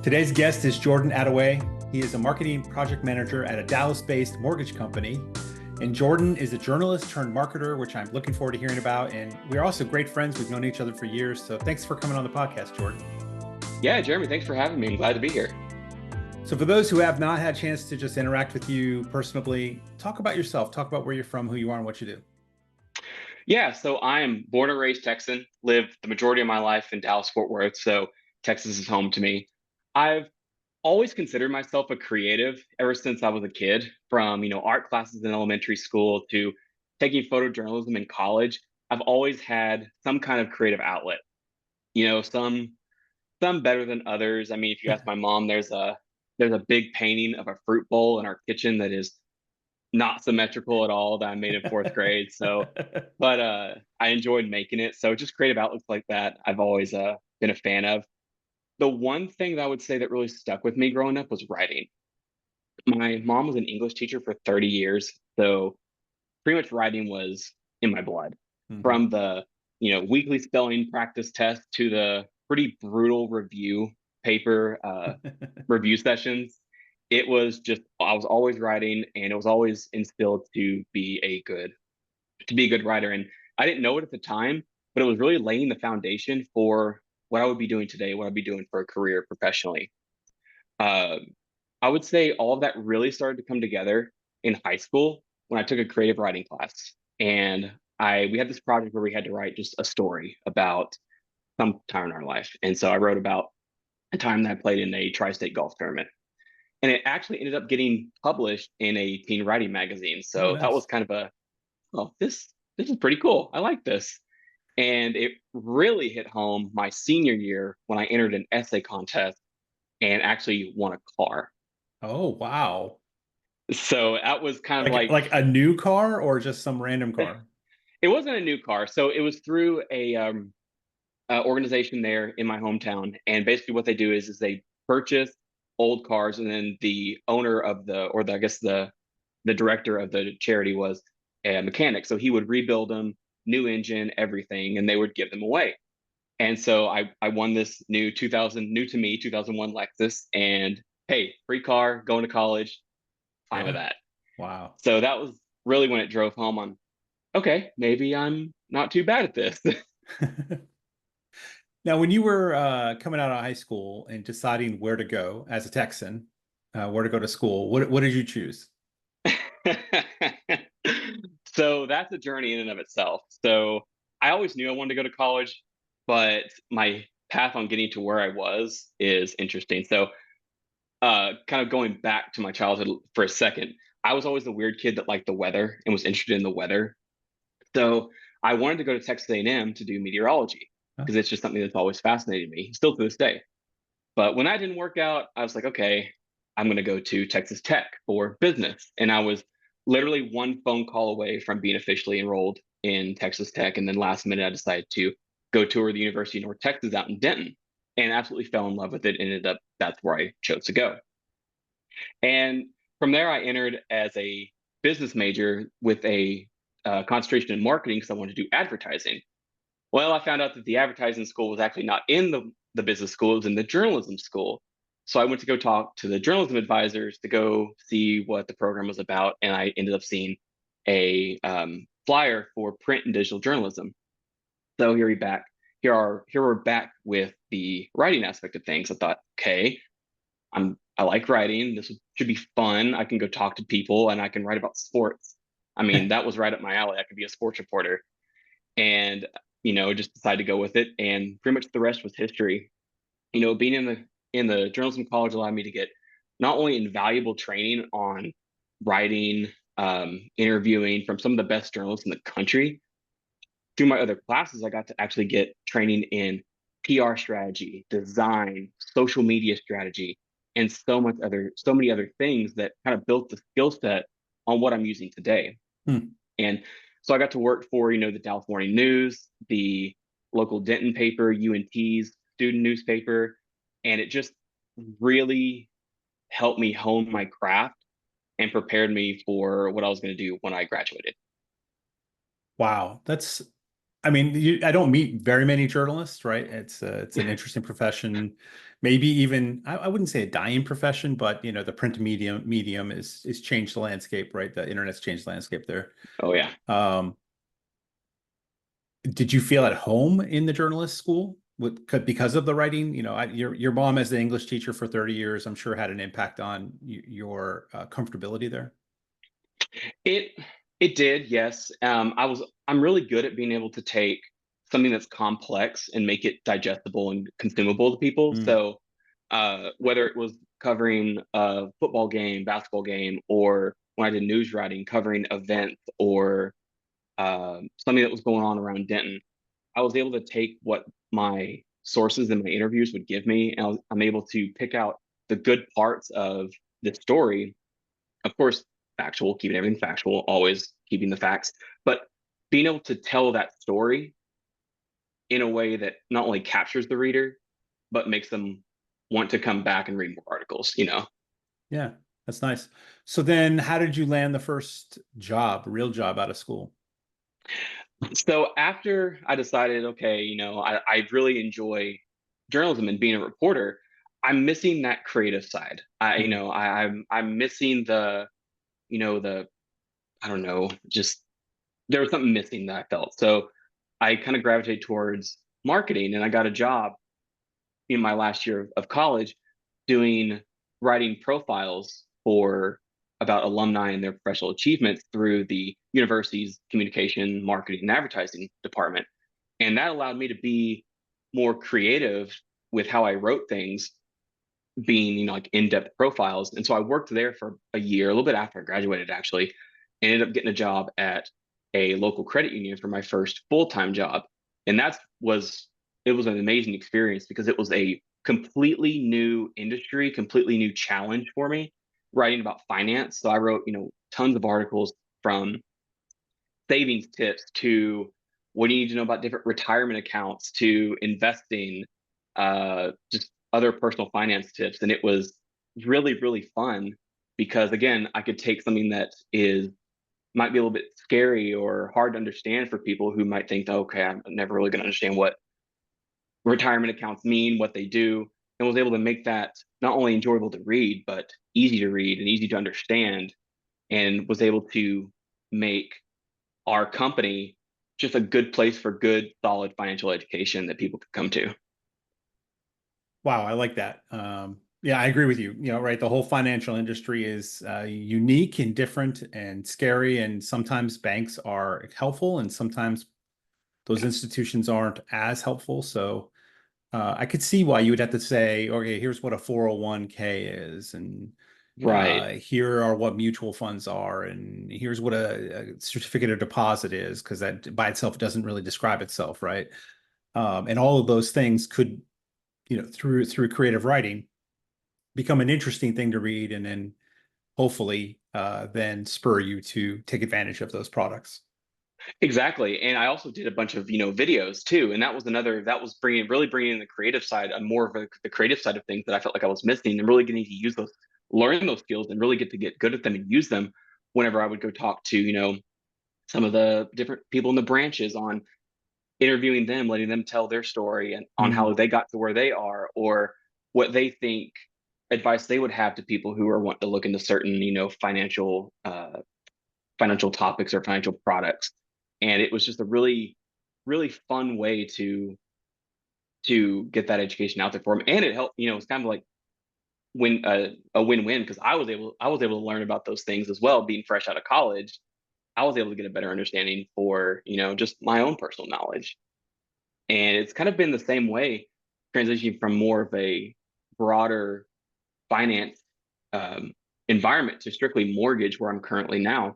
Today's guest is Jordan Ottaway. He is a marketing project manager at a Dallas-based mortgage company. And Jordan is a journalist turned marketer, which I'm looking forward to hearing about. And we're also great friends. We've known each other for years. So thanks for coming on the podcast, Jordan. Yeah, Jeremy, thanks for having me. I'm glad to be here. So for those who have not had a chance to just interact with you personally, talk about yourself, talk about where you're from, who you are, and what you do. Yeah, so I am born and raised Texan, lived the majority of my life in Dallas, Fort Worth, so Texas is home to me. I've always considered myself a creative ever since I was a kid, from, art classes in elementary school to taking photojournalism in college. I've always had some kind of creative outlet. Some better than others. I mean, if you ask my mom, there's a big painting of a fruit bowl in our kitchen that is not symmetrical at all that I made in fourth grade. But I enjoyed making it. So just creative outlets like that, I've always been a fan of. The one thing that I would say that really stuck with me growing up was writing. My mom was an English teacher for 30 years, so pretty much writing was in my blood. Mhm. From the weekly spelling practice test to the pretty brutal paper review sessions, it was just I was always writing, and it was always instilled to be a good writer. And I didn't know it at the time, but it was really laying the foundation for what I would be doing today, what I'd be doing for a career professionally. Uh, I would say all of that really started to come together in high school when I took a creative writing class, and I we had this project where we had to write just a story about some time in our life. And so I wrote about a time that I played in a tri-state golf tournament, and it actually ended up getting published in a teen writing magazine. Oh, So that was nice. kind of this is pretty cool. I like this. And it really hit home my senior year when I entered an essay contest and actually won a car. Oh, wow. So that was kind of Like a new car or just some random car? it wasn't a new car. So it was through a organization there in my hometown. And basically what they do is they purchase old cars, and then the owner of I guess the director of the charity was a mechanic. So he would rebuild them, new engine, everything, and they would give them away. And so I won this new to me 2001 Lexus, and hey, free car, going to college, fine with Yeah. that. Wow. So that was really when it drove home on, okay, maybe I'm not too bad at this. Now, when you were coming out of high school and deciding where to go as a Texan, where to go to school, what did you choose? So that's a journey in and of itself. So I always knew I wanted to go to college, but my path on getting to where I was is interesting. So kind of going back to my childhood for a second, I was always the weird kid that liked the weather and was interested in the weather. So I wanted to go to Texas A&M to do meteorology Huh? because it's just something that's always fascinated me, still to this day. But when that didn't work out, I was like, okay, I'm going to go to Texas Tech for business. And I was literally one phone call away from being officially enrolled in Texas Tech. And then last minute, I decided to go tour the University of North Texas out in Denton, and absolutely fell in love with it. Ended up that's where I chose to go. And from there, I entered as a business major with a concentration in marketing because I wanted to do advertising. Well, I found out that the advertising school was actually not in the business school, it was in the journalism school. So I went to go talk to the journalism advisors to go see what the program was about. And I ended up seeing a flyer for print and digital journalism. So here we're back with the writing aspect of things. I thought, okay, I like writing. Should be fun. I can go talk to people and I can write about sports. I mean, that was right up my alley. I could be a sports reporter, and just decided to go with it, and pretty much the rest was history. Being in the journalism college allowed me to get not only invaluable training on writing, interviewing from some of the best journalists in the country. Through my other classes, I got to actually get training in PR strategy, design, social media strategy, and so many other things that kind of built the skill set on what I'm using today. Hmm. And so I got to work for, the Dallas Morning News, the local Denton paper, UNT's student newspaper, and it just really helped me hone my craft and prepared me for what I was going to do when I graduated. Wow. I mean, I don't meet very many journalists, right? It's an interesting profession, maybe even I wouldn't say a dying profession, but you know, the print medium is changed the landscape, right? The internet's changed the landscape there. Oh yeah. Um, did you feel at home in the journalist school because of the writing? You know, your mom as the English teacher for 30 years, I'm sure had an impact on your comfortability there. It it did, yes. I'm really good at being able to take something that's complex and make it digestible and consumable to people. Mm, So whether it was covering a football game, basketball game, or when I did news writing, covering events or something that was going on around Denton, I was able to take what my sources and my interviews would give me, and I'm able to pick out the good parts of the story, of course, factual, keeping everything factual, always keeping the facts, but being able to tell that story in a way that not only captures the reader, but makes them want to come back and read more articles, you know? yeah, that's nice. So then how did you land the first job, real job out of school? So after I decided, okay, I really enjoy journalism and being a reporter, I'm missing that creative side. Mm, I'm missing the I don't know, just there was something missing that I felt. So I kind of gravitated towards marketing, and I got a job in my last year of college doing writing profiles for about alumni and their professional achievements through the university's communication, marketing, and advertising department. And that allowed me to be more creative with how I wrote things, being, like in-depth profiles. And so I worked there for a year, a little bit after I graduated, actually, and ended up getting a job at a local credit union for my first full-time job. And it was an amazing experience because it was a completely new industry, completely new challenge for me, writing about finance. So I wrote, tons of articles from savings tips to what do you need to know about different retirement accounts to investing, just other personal finance tips. And it was really, really fun because again, I could take something that is might be a little bit scary or hard to understand for people who might think, okay, I'm never really going to understand what retirement accounts mean, what they do, and was able to make that not only enjoyable to read, but easy to read and easy to understand, and was able to make our company just a good place for good, solid financial education that people could come to. wow, I like that. Yeah, I agree with you. You know, right, the whole financial industry is unique and different and scary, and sometimes banks are helpful, and sometimes those institutions aren't as helpful. So I could see why you would have to say, okay, here's what a 401k is, and Right. here are what mutual funds are, and here's what a certificate of deposit is, because that by itself doesn't really describe itself, right? And all of those things could, you know, through creative writing, become an interesting thing to read, and then hopefully then spur you to take advantage of those products. Exactly. And I also did a bunch of, videos too. And that was really bringing in the creative side, more of the creative side of things that I felt like I was missing, and really getting to learn those skills and really get good at them and use them whenever I would go talk to, some of the different people in the branches, on interviewing them, letting them tell their story and on how Mm. they got to where they are, or what they think advice they would have to people who are wanting to look into certain, financial topics or financial products. And it was just a really, really fun way to get that education out there for them. And it helped, it's kind of like a win-win, because I was able to learn about those things as well, being fresh out of college. I was able to get a better understanding for, just my own personal knowledge. And it's kind of been the same way, transitioning from more of a broader finance um, environment to strictly mortgage, where I'm currently now.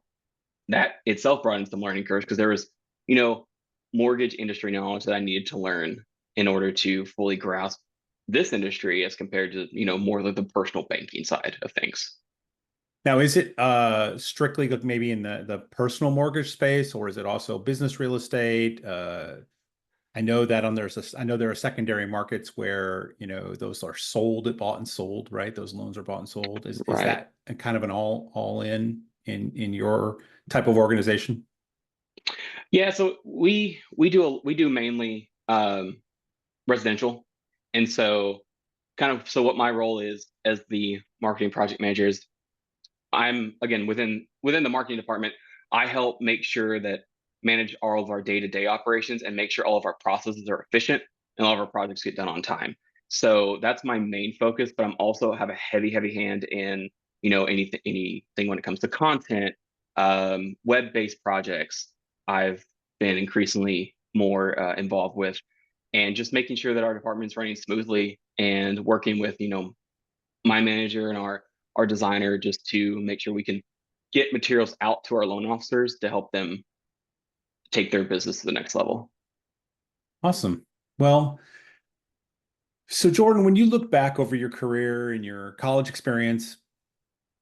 That itself brought in some learning curves, because there was, you know, mortgage industry knowledge that I needed to learn in order to fully grasp this industry, as compared to, more of the personal banking side of things. Now, is it strictly maybe in the personal mortgage space, or is it also business real estate? I know that I know there are secondary markets where, you know, those are sold, bought and sold, right? Those loans are bought and sold. Is Right. that a kind of an all in your type of organization? Yeah, so we do mainly residential, and so what my role is as the marketing project manager is I'm again within the marketing department. I help make sure that manage all of our day-to-day operations and make sure all of our processes are efficient and all of our projects get done on time. So that's my main focus, but I'm also have a heavy hand in anything when it comes to content, web-based projects. I've been increasingly more involved with, and just making sure that our department's running smoothly and working with my manager and our designer just to make sure we can get materials out to our loan officers to help them take their business to the next level. Awesome. Well, so Jordan, when you look back over your career and your college experience,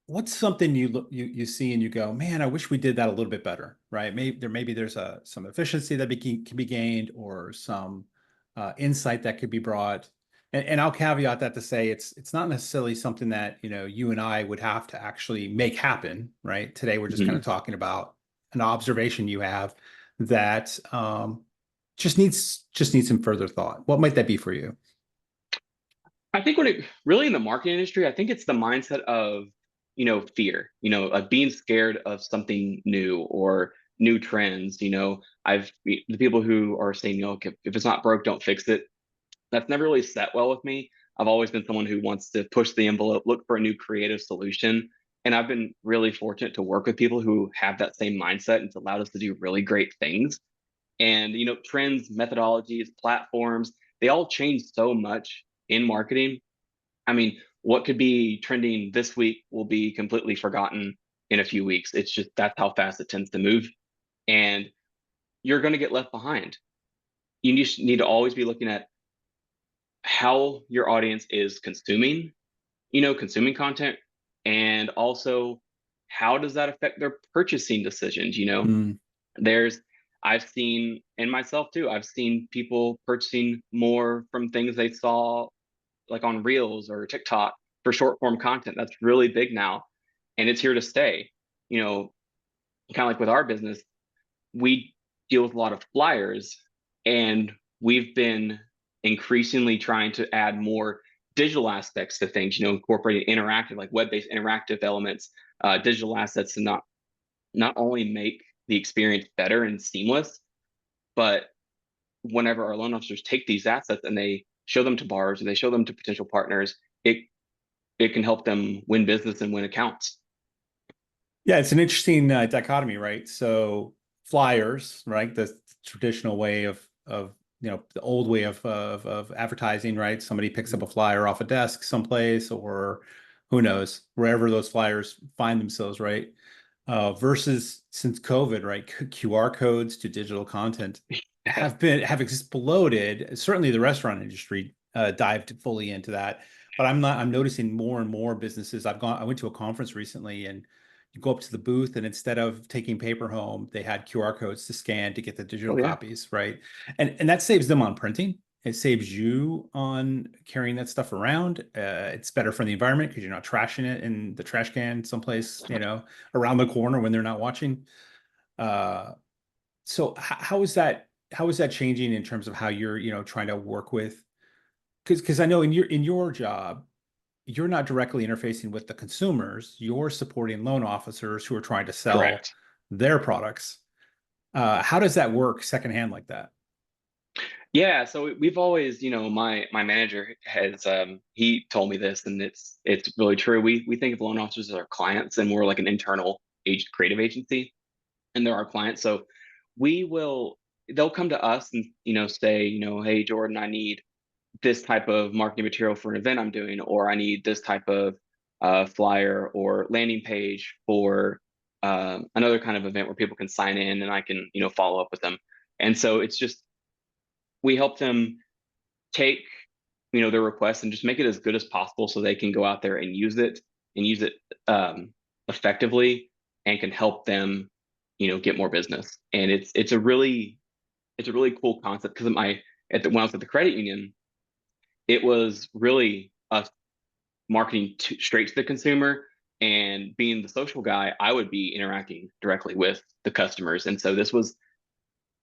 what's something you see and you go, man, I wish we did that a little bit better, right? Maybe there's some efficiency that can be gained or some insight that could be brought. And I'll caveat that to say it's not necessarily something that you and I would have to actually make happen, right? Today we're just kind of Mhm. talking about an observation you have that just needs some further thought. What might that be for you? I think when it really in the marketing industry, I think it's the mindset of fear, of being scared of something new or new trends. The people who are saying, if it's not broke, don't fix it. That's never really set well with me. I've always been someone who wants to push the envelope, look for a new creative solution. And I've been really fortunate to work with people who have that same mindset, and it's allowed us to do really great things. And, trends, methodologies, platforms, they all change so much in marketing. I mean, what could be trending this week will be completely forgotten in a few weeks. It's just that's how fast it tends to move. And you're going to get left behind. You just need to always be looking at how your audience is consuming content, and also how does that affect their purchasing decisions. Mm, There's I've seen, and myself too, I've seen people purchasing more from things they saw like on Reels or TikTok for short form content. That's really big now, and it's here to stay. You know, kind of like with our business, we deal with a lot of flyers, and we've been increasingly trying to add more digital aspects to things, incorporating interactive, like web-based interactive elements, digital assets, to not only make the experience better and seamless, but whenever our loan officers take these assets and they show them to bars or they show them to potential partners, it can help them win business and win accounts. yeah, it's an interesting dichotomy, right? So flyers, right? The traditional way of the old way of advertising, right? Somebody picks up a flyer off a desk someplace, or who knows, wherever those flyers find themselves, right? Versus since COVID, right? QR codes to digital content Yeah. have exploded. Certainly, the restaurant industry dived fully into that. But I'm noticing more and more businesses. I went to a conference recently, and you go up to the booth, and instead of taking paper home, they had QR codes to scan to get the digital Oh yeah. copies, right? And that saves them on printing. It saves you on carrying that stuff around. It's better for the environment because you're not trashing it in the trash can someplace, around the corner when they're not watching. Uh, so how is that changing in terms of how you're, trying to work with? Because I know in your job, you're not directly interfacing with the consumers. You're supporting loan officers who are trying to sell Correct. their products. How does that work secondhand like that? Yeah, so we've always, my manager has he told me this, and it's really true. We think of loan officers as our clients, and we're like an internal creative agency, and they're our clients. So we will they'll come to us and say, hey Jordan, I need this type of marketing material for an event I'm doing, or I need this type of flyer or landing page for another kind of event where people can sign in and I can follow up with them. And so it's just we help them take their requests and just make it as good as possible so they can go out there and use it effectively, and can help them get more business. And it's a really cool concept, because when I was at the credit union, it was really us marketing straight to the consumer, and being the social guy, I would be interacting directly with the customers. And so this was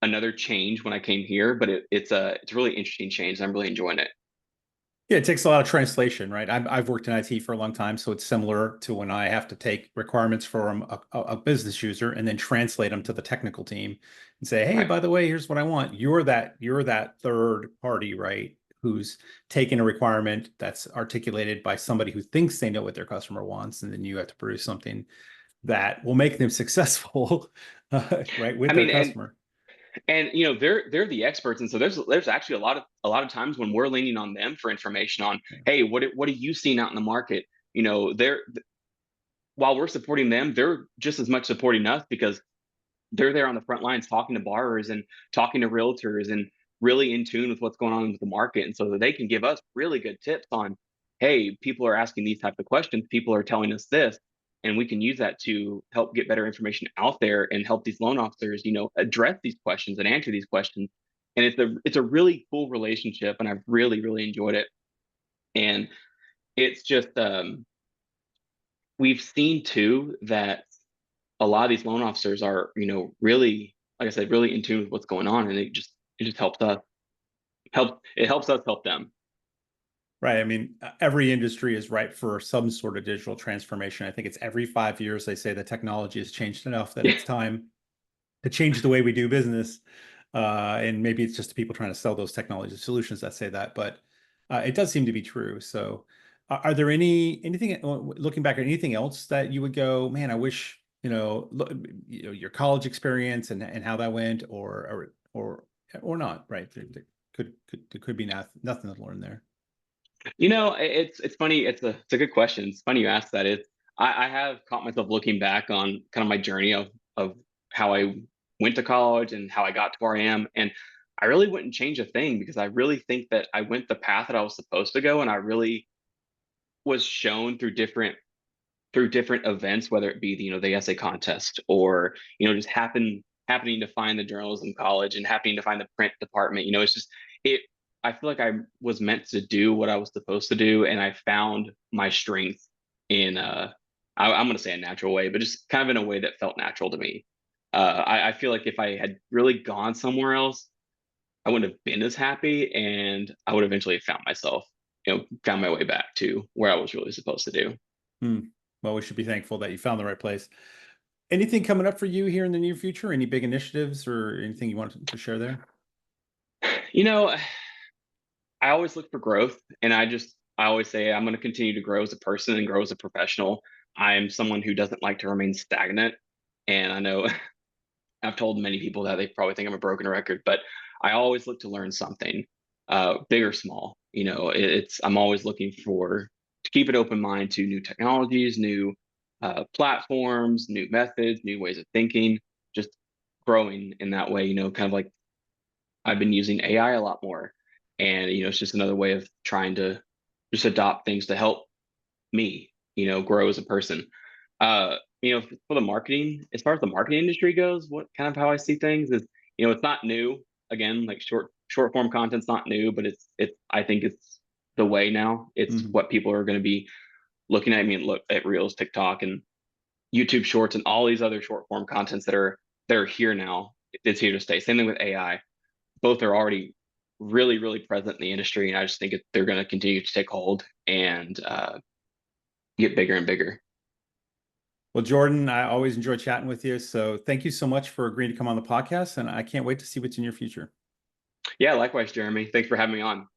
another change when I came here, but it's a really interesting change. I'm really enjoying it. Yeah, it takes a lot of translation, right? I've worked in IT for a long time, so it's similar to when I have to take requirements from a business user and then translate them to the technical team and say, hey, Right. by the way, here's what I want. You're that third party, right? Who's taking a requirement that's articulated by somebody who thinks they know what their customer wants, and then you have to produce something that will make them successful, right, I with their mean, customer. and they're the experts, and so there's actually a lot of times when we're leaning on them for information on, Yeah. hey, what are you seeing out in the market? They're while we're supporting them, they're just as much supporting us because they're there on the front lines talking to borrowers and talking to realtors and really in tune with what's going on with the market, and so that they can give us really good tips on, hey, people are asking these types of questions, people are telling us this, and we can use that to help get better information out there and help these loan officers address these questions and answer these questions. And it's a really cool relationship, and I've really enjoyed it. And it's just we've seen too that a lot of these loan officers are, really, like I said, really in tune with what's going on, and it just helps us help them. Right. I mean, every industry is ripe for some sort of digital transformation. I think it's every 5 years they say the technology has changed enough that Yeah. it's time to change the way we do business. And maybe it's just people trying to sell those technology solutions that say that, but it does seem to be true. So, are there anything looking back at anything else that you would go, man, I wish your college experience and how that went, or not, right? There could be nothing to learn there. It's funny. It's a good question. It's funny you asked that. I have caught myself looking back on kind of my journey of how I went to college and how I got to where I am, and I really wouldn't change a thing because I really think that I went the path that I was supposed to go, and I really was shown through different events, whether it be the essay contest or just happening to find the journalism college and happening to find the print department. It's just it. I feel like I was meant to do what I was supposed to do, and I found my strength in I'm going to say a natural way, but just kind of in a way that felt natural to me. I feel like if I had really gone somewhere else, I wouldn't have been as happy, and I would eventually have found my way back to where I was really supposed to do. Hmm. Well, we should be thankful that you found the right place. Anything coming up for you here in the near future? Any big initiatives or anything you want to share there? You know, I always look for growth, and I always say I'm going to continue to grow as a person and grow as a professional. I am someone who doesn't like to remain stagnant, and I know I've told many people that they probably think I'm a broken record, but I always look to learn something, big or small. I'm always looking to keep an open mind to new technologies, new platforms, new methods, new ways of thinking, just growing in that way. Kind of like I've been using AI a lot more, and it's just another way of trying to just adopt things to help me, grow as a person. For the marketing, as far as the marketing industry goes, what kind of how I see things is, it's not new. Again, like short form content's not new, but I think it's the way now. It's Mhm. what people are going to be looking at. I mean, look at Reels, TikTok, and YouTube Shorts, and all these other short form contents that are here now. It's here to stay. Same thing with AI. Both are already really present in the industry, and I just think they're going to continue to take hold and get bigger and bigger. Well, Jordan, I always enjoy chatting with you. So thank you so much for agreeing to come on the podcast, and I can't wait to see what's in your future. Yeah, likewise, Jeremy. Thanks for having me on.